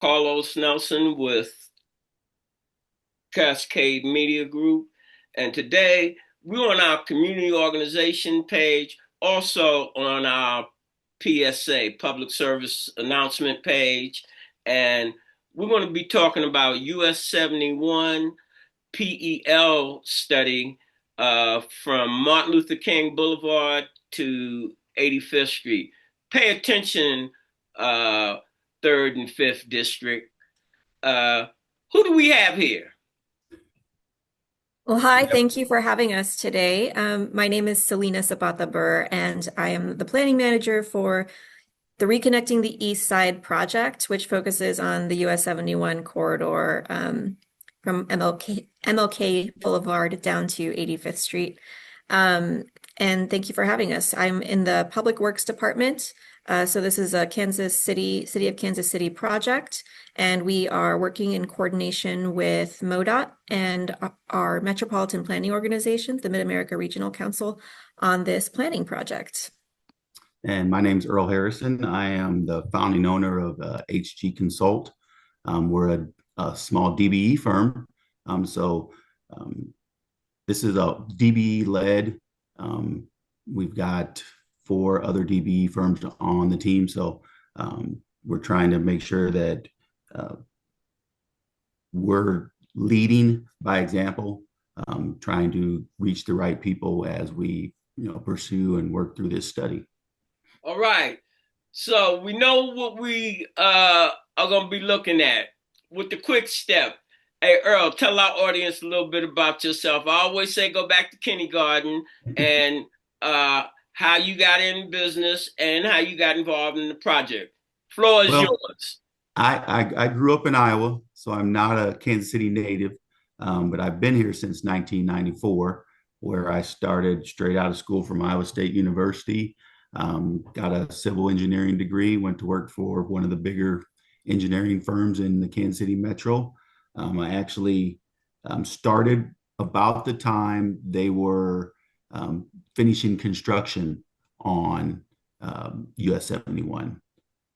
Carlos Nelson with Cascade Media Group. And today we're on our community organization page, also on our PSA, public service announcement page. And we're going to be talking about US 71 PEL study from Martin Luther King Boulevard to 85th Street. Pay attention, 3rd and 5th District. Uh, who do we have here? Well, hi, thank you for having us today. My name is Selina Zapata, and I am the planning manager for the Reconnecting the East Side project, which focuses on the US 71 corridor from MLK Boulevard down to 85th Street. Um, and thank you for having us. I'm in the Public Works Department. So this is a City of Kansas City project, and we are working in coordination with MoDOT and our Metropolitan Planning Organization, the Mid-America Regional Council, on this planning project. And my name is Earl Harrison. I am the founding owner of HG Consult. We're a small DBE firm. So this is a DBE led. We've got 4 other DBE firms on the team. So we're trying to make sure that we're leading by example, trying to reach the right people as we pursue and work through this study. All right. So we know what we are going to be looking at with the quick step. Hey, Earl, tell our audience a little bit about yourself. I always say go back to kindergarten and how you got in business and how you got involved in the project. Floor is Well, yours. I grew up in Iowa, so I'm not a Kansas City native, but I've been here since 1994, where I started straight out of school from Iowa State University. Got a civil engineering degree, went to work for one of the bigger engineering firms in the Kansas City Metro. I actually started about the time they were finishing construction on US 71,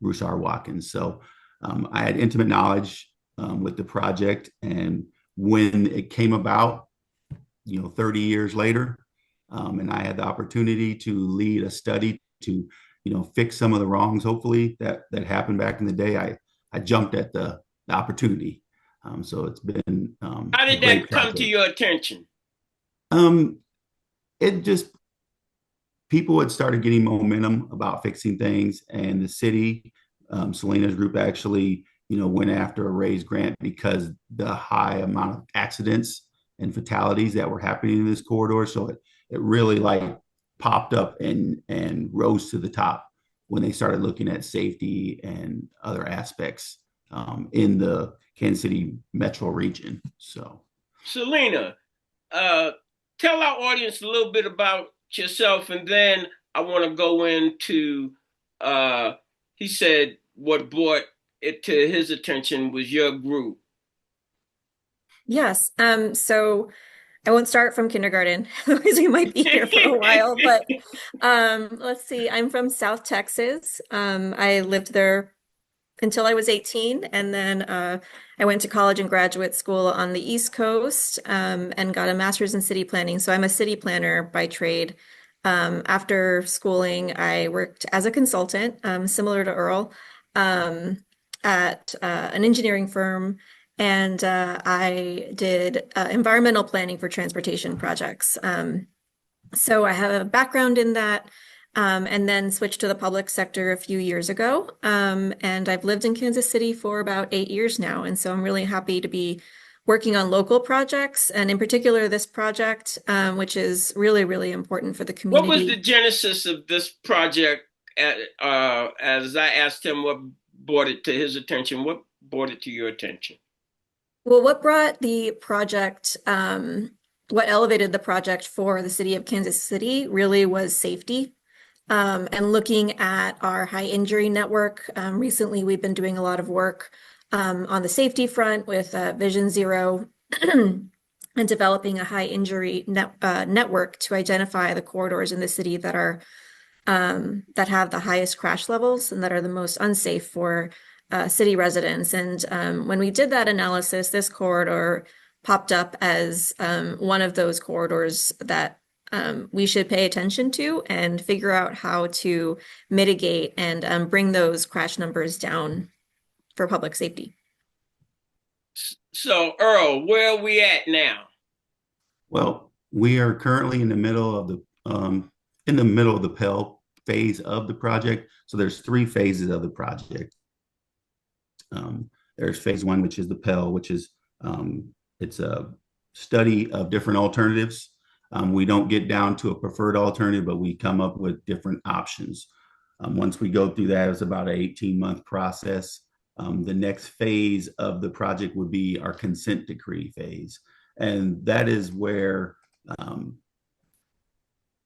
Bruce R. Watkins. So I had intimate knowledge with the project. And when it came about, 30 years later, and I had the opportunity to lead a study to, fix some of the wrongs, hopefully, that happened back in the day. I jumped at the opportunity. So it's been How a did great that come to project. your attention? Um, it just people had started getting momentum about fixing things, and the city, Selina's group actually, went after a raised grant because the high amount of accidents and fatalities that were happening in this corridor. So it really like popped up and rose to the top when they started looking at safety and other aspects in the Kansas City metro region. So Selina, uh, tell our audience a little bit about yourself, and then I want to go into, uh, he said what brought it to his attention was your group. Yes, so I won't start from kindergarten because we might be here for a while, but let's see. I'm from South Texas. I lived there until I was 18, and then I went to college and graduate school on the East Coast and got a master's in city planning. So I'm a city planner by trade. After schooling, I worked as a consultant, similar to Earl, um, at an engineering firm, and I did environmental planning for transportation projects. So I have a background in that, and then switched to the public sector a few years ago. And I've lived in Kansas City for about 8 years now. And so I'm really happy to be working on local projects, and in particular this project, which is really, really important for the What was community. the genesis of this project? As I asked him what brought it to his attention, what brought it to your attention? Well, what brought the project, what elevated the project for the city of Kansas City really was safety. And looking at our high injury network, recently we've been doing a lot of work on the safety front with Vision Zero and developing a high injury network to identify the corridors in the city that have the highest crash levels and that are the most unsafe for city residents. And when we did that analysis, this corridor popped up as one of those corridors that we should pay attention to and figure out how to mitigate and bring those crash numbers down for public safety. So, Earl, where are we at now? Well, we are currently in the middle of the Pell phase of the project. So there's three phases of the project. There's phase one, which is the Pell, which is it's a study of different alternatives. We don't get down to a preferred alternative, but we come up with different options. Once we go through that, it's about an 18-month process. The next phase of the project would be our consent decree phase. And that is where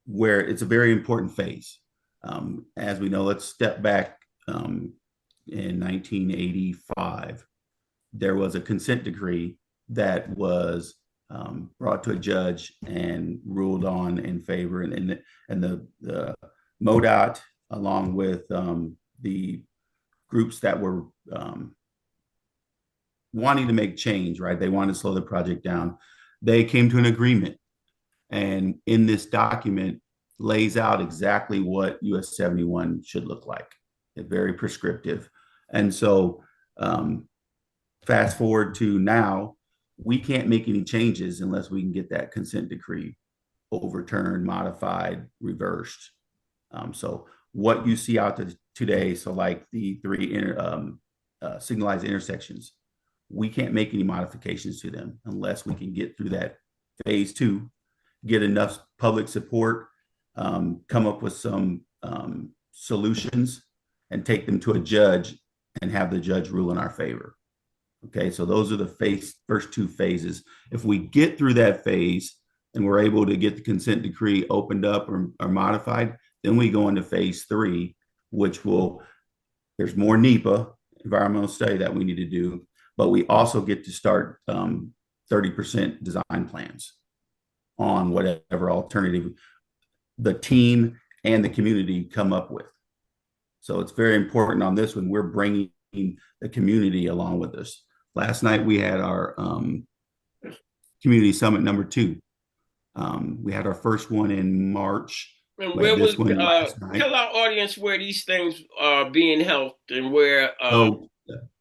it's a very important phase. As we know, let's step back. In 1985, there was a consent decree that was brought to a judge and ruled on in favor, and the MoDOT, along with the groups that were wanting to make change, right? They wanted to slow the project down. They came to an agreement, and in this document lays out exactly what US 71 should look like. It's very prescriptive. And so fast forward to now, we can't make any changes unless we can get that consent decree overturned, modified, reversed. So what you see out today, so like the three signalized intersections, we can't make any modifications to them unless we can get through that phase two, get enough public support, come up with some solutions, and take them to a judge and have the judge rule in our favor. Okay, so those are the first two phases. If we get through that phase and we're able to get the consent decree opened up or modified, then we go into phase three, there's more NEPA, environmental study, that we need to do, but we also get to start 30% design plans on whatever alternative the team and the community come up with. So it's very important on this one. We're bringing the community along with us. Last night we had our community summit number 2. We had our first one in March. And where was tell our audience where these things are being held and where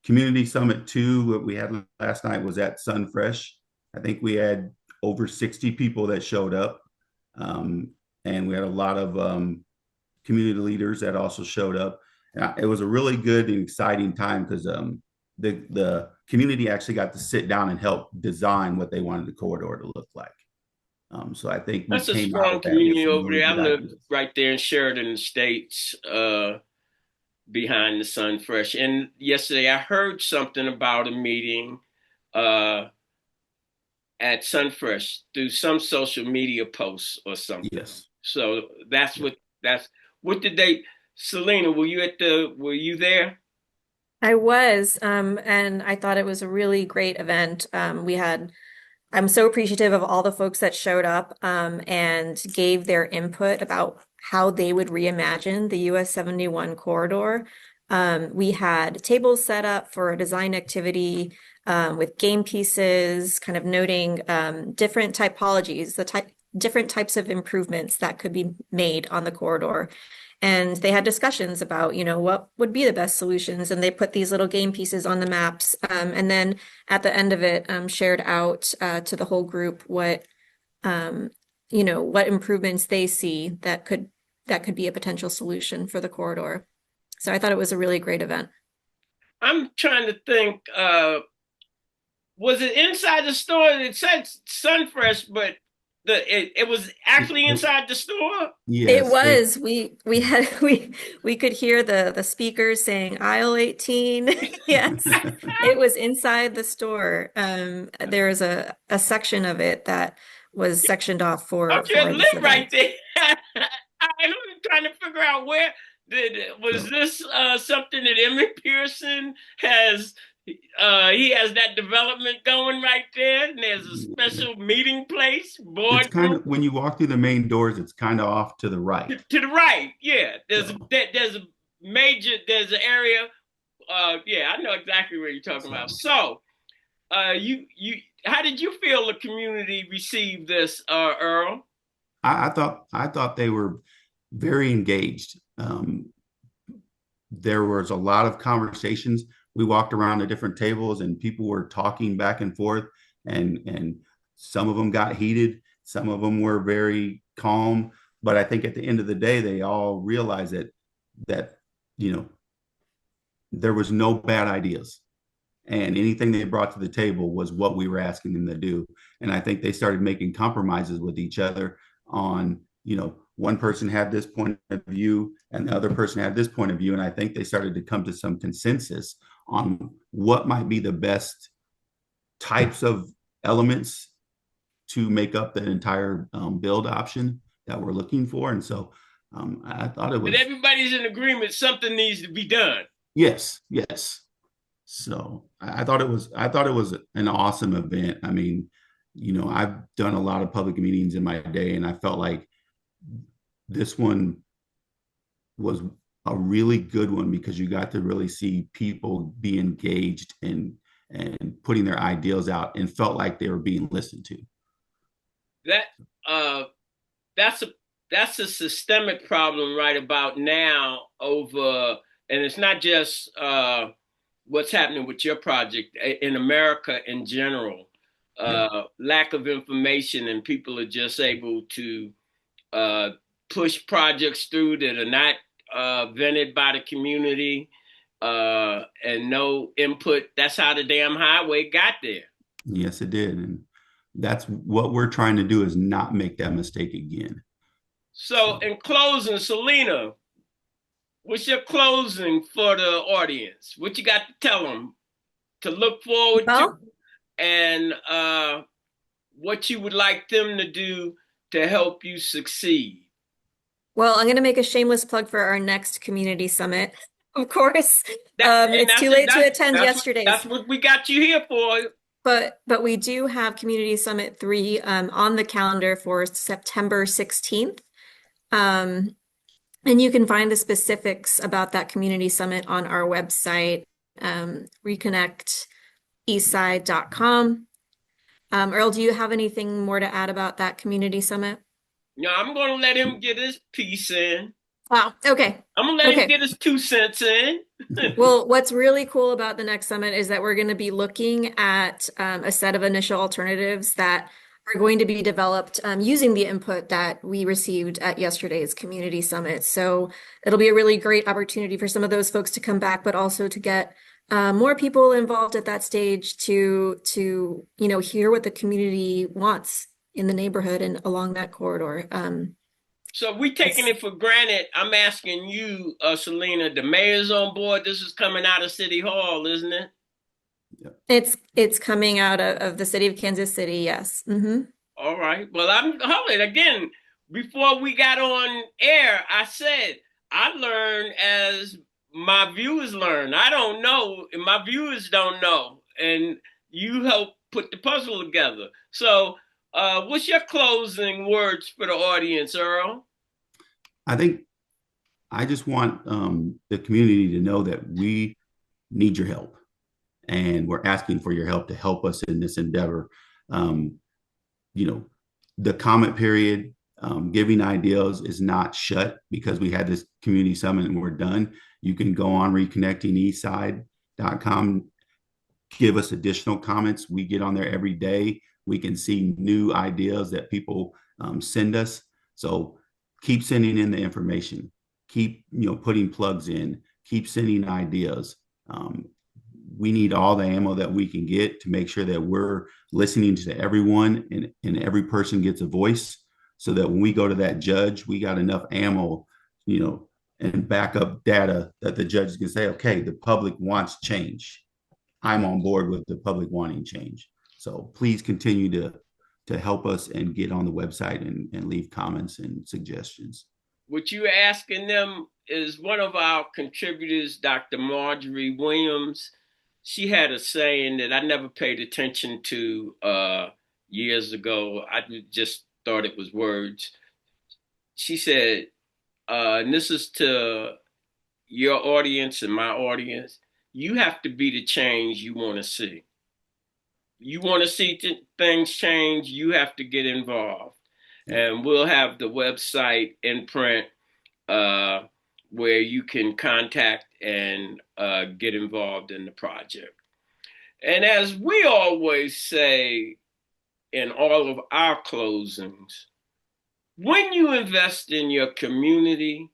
community summit 2 what we had last night was at Sunfresh. I think we had over 60 people that showed up, and we had a lot of community leaders that also showed up. And it was a really good and exciting time because the community actually got to sit down and help design what they wanted the corridor to look like. So I think that's a strong community over there. I live right there in Sheridan Estates, behind the Sunfresh. And yesterday I heard something about a meeting at Sunfresh through some social media posts or something. Yes. So what did they, Selina, were you there? I was, and I thought it was a really great event. I'm so appreciative of all the folks that showed up, and gave their input about how they would reimagine the US 71 corridor. We had tables set up for a design activity, with game pieces, kind of noting different typologies, different types of improvements that could be made on the corridor. And they had discussions about, what would be the best solutions. And they put these little game pieces on the maps. And then at the end of it, shared out to the whole group what improvements they see that could be a potential solution for the corridor. So I thought it was a really great event. I'm trying to think, was it inside the store? It said Sunfresh, but it was actually inside the store. Yes, it was. We could hear the speakers saying aisle 18. Yes, it was inside the store. There was a section of it that was sectioned off for. I can't live right there. I'm trying to figure out was this something that Emmett Pearson has. He has that development going right there, and there's a special meeting place. It's kind of, when you walk through the main doors, it's kind of off to the right. To the right, yeah. There's an area yeah, I know exactly what you're talking about. So So, how did you feel the community received this, Earl? I thought they were very engaged. There was a lot of conversations. We walked around the different tables and people were talking back and forth, and some of them got heated, some of them were very calm. But I think at the end of the day, they all realized that you know there was no bad ideas, and anything they brought to the table was what we were asking them to do. And I think they started making compromises with each other on, one person had this point of view and the other person had this point of view. And I think they started to come to some consensus on what might be the best types of elements to make up the entire build option that we're looking for. And so I thought it And was, everybody's in agreement something needs to be done. yes, yes. So I thought it was an awesome event. I mean, I've done a lot of public meetings in my day, and I felt like this one was a really good one because you got to really see people be engaged and putting their ideals out and felt like they were being listened to. That uh, that's a that's a systemic problem right about now over, and it's not just what's happening with your project in America in general. Yeah. Lack of information, and people are just able to uh, push projects through that are not vetted by the community and no input. That's how the damn highway got there. Yes, it did. And that's what we're trying to do, is not make that mistake again. So, So in closing, Selina, what's your closing for the audience? What you got to tell them to look forward to, Well, and what you would like them to do to help you succeed? well, I'm going to make a shameless plug for our next community summit. Of course, And it's too late to attend that's yesterday's, what we got you here for. but we do have Community Summit 3 on the calendar for September 16th. Um, and you can find the specifics about that community summit on our website, reconnecteastside.com. Earl, do you have anything more to add about that community summit? You know, I'm gonna let him get his piece in. Wow. Okay. I'm gonna let him Okay. get his 2 cents in. Well, what's really cool about the next summit is that we're going to be looking at a set of initial alternatives that are going to be developed using the input that we received at yesterday's community summit. So it'll be a really great opportunity for some of those folks to come back, but also to get more people involved at that stage to hear what the community wants in the neighborhood and along that corridor. So we taking It's it for granted. I'm asking you, Selina, the mayor's on board. This is coming out of City Hall, isn't it? it's coming out of the city of Kansas City, yes. All right. Well, I'm hold it again. Before we got on air, I said I learn as my viewers learn. I don't know, and my viewers don't know, and you help put the puzzle together. So, what's your closing words for the audience, Earl? I think I just want the community to know that we need your help, and we're asking for your help to help us in this endeavor. Um, you know, the comment period, giving ideas is not shut because we had this community summit and we're done. You can go on reconnectingeastside.com, give us additional comments. We get on there every day. We can see new ideas that people send us. So keep sending in the information. Keep putting plugs in. Keep sending ideas. We need all the ammo that we can get to make sure that we're listening to everyone, and every person gets a voice, so that when we go to that judge, we got enough ammo, and backup data that the judge can say, okay, the public wants change. I'm on board with the public wanting change. So please continue to help us and get on the website and leave comments and suggestions. What you're asking them is one of our contributors, Dr. Marjorie Williams. She had a saying that I never paid attention to years ago. I just thought it was words. She said, and this is to your audience and my audience, you have to be the change you want to see. You want to see things change, you have to get involved. And we'll have the website in print where you can contact and get involved in the project. And as we always say in all of our closings, when you invest in your community,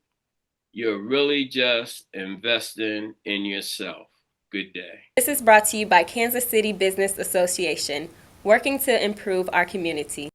you're really just investing in yourself. Good day. This is brought to you by Kansas City Business Association, working to improve our community.